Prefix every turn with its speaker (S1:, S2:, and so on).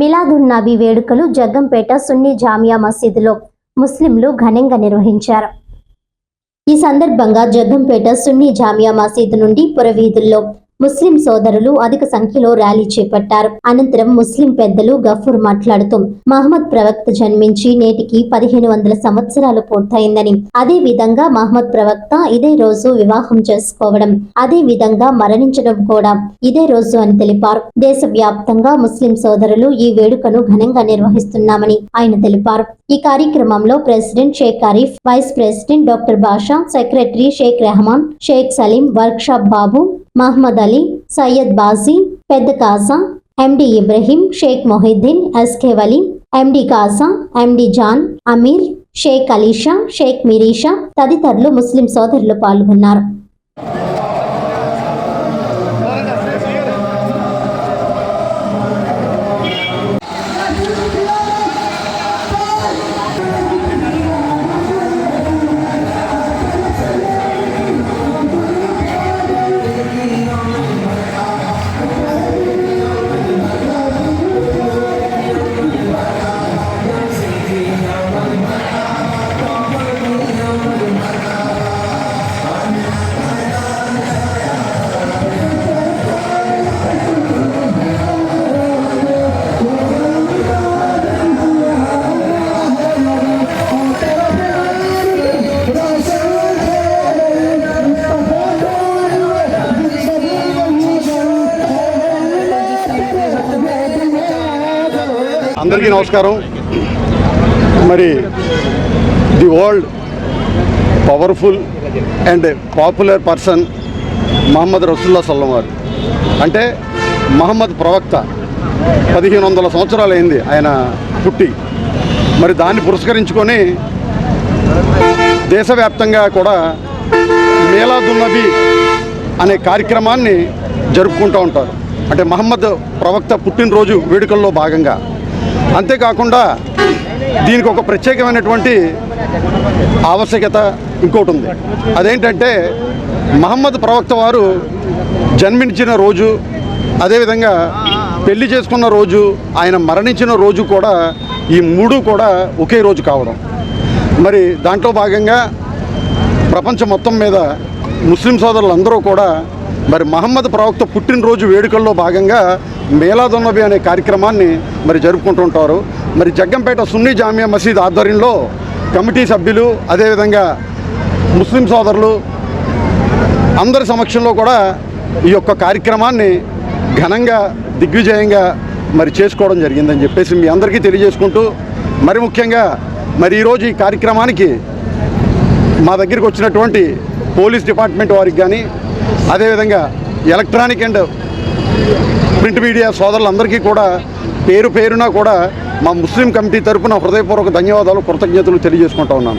S1: మిలాదున్ నబీ వేడుకలు జగ్గంపేట సున్నీ జామియా మసీదులో ముస్లింలు ఘనంగా నిర్వహించారు. ఈ సందర్భంగా జగ్గంపేట సున్నీ జామియా మసీదు నుండి పురవీధుల్లో ముస్లిం సోదరులు అధిక సంఖ్యలో ర్యాలీ చేపట్టారు. అనంతరం ముస్లిం పెద్దలు గఫూర్ మాట్లాడుతూ మహమ్మద్ ప్రవక్త జన్మించి నేటికి 1500 సంవత్సరాలు పూర్తయిందని, అదే విధంగా మహమ్మద్ ప్రవక్త ఇదే రోజు వివాహం చేసుకోవడం, అదే విధంగా మరణించడం కూడా ఇదే రోజు అని తెలిపారు. దేశవ్యాప్తంగా ముస్లిం సోదరులు ఈ వేడుకను ఘనంగా నిర్వహిస్తున్నామని ఆయన తెలిపారు. ఈ కార్యక్రమంలో president Sheikh Arif, vice president doctor Basha, secretary Sheikh Rehman, Sheikh Salim, workshop Babu, Mohammed Ali, Syed Baji, పెద్ద Kaja, MD Ibrahim, Sheikh Mohiddin, SK Vali, MD Kaja, MD John, Amir, Sheikh Alisha, Sheikh Mirisha తదితరులు ముస్లిం సోదరులు పాల్గొన్నారు.
S2: అందరికీ నమస్కారం. మరి the world powerful and popular person Mohammed రసూలుల్లాహ్ సల్లల్లాహు అలైహి వసల్లం అంటే మహమ్మద్ ప్రవక్త 1500 సంవత్సరాలు అయింది ఆయన పుట్టి. మరి దాన్ని పురస్కరించుకొని దేశవ్యాప్తంగా కూడా మిలాదున్ నబీ అనే కార్యక్రమాన్ని జరుపుకుంటూ ఉంటారు. అంటే మహమ్మద్ ప్రవక్త పుట్టినరోజు వేడుకల్లో భాగంగా. అంతేకాకుండా దీనికి ఒక ప్రత్యేకమైనటువంటి ఆవశ్యకత ఇంకోటి ఉంది. అదేంటంటే మహమ్మద్ ప్రవక్త వారు జన్మించిన రోజు, అదేవిధంగా పెళ్లి చేసుకున్న రోజు, ఆయన మరణించిన రోజు కూడా ఈ మూడు కూడా ఒకే రోజు కావడం. మరి దాంట్లో భాగంగా ప్రపంచం మొత్తం మీద ముస్లిం సోదరులందరూ కూడా మరి మహమ్మద్ ప్రవక్త పుట్టినరోజు వేడుకల్లో భాగంగా మిలాదున్ నబీ అనే కార్యక్రమాన్ని మరి జరుపుకుంటుంటారు. మరి జగ్గంపేట సున్నీ జామియా మసీద్ ఆధ్వర్యంలో కమిటీ సభ్యులు, అదేవిధంగా ముస్లిం సోదరులు అందరి సమక్షంలో కూడా ఈ యొక్క కార్యక్రమాన్ని ఘనంగా దిగ్విజయంగా మరి చేసుకోవడం జరిగిందని చెప్పేసి మీ అందరికీ తెలియజేసుకుంటూ, మరి ముఖ్యంగా మరి ఈరోజు ఈ కార్యక్రమానికి మా దగ్గరికి వచ్చినటువంటి పోలీస్ డిపార్ట్మెంట్ వారికి కానీ, అదేవిధంగా ఎలక్ట్రానిక్ అండ్ ప్రింట్ మీడియా సోదరులందరికీ కూడా పేరు పేరున కూడా మా ముస్లిం కమిటీ తరఫున హృదయపూర్వక ధన్యవాదాలు, కృతజ్ఞతలు తెలియజేసుకుంటా ఉన్నాను.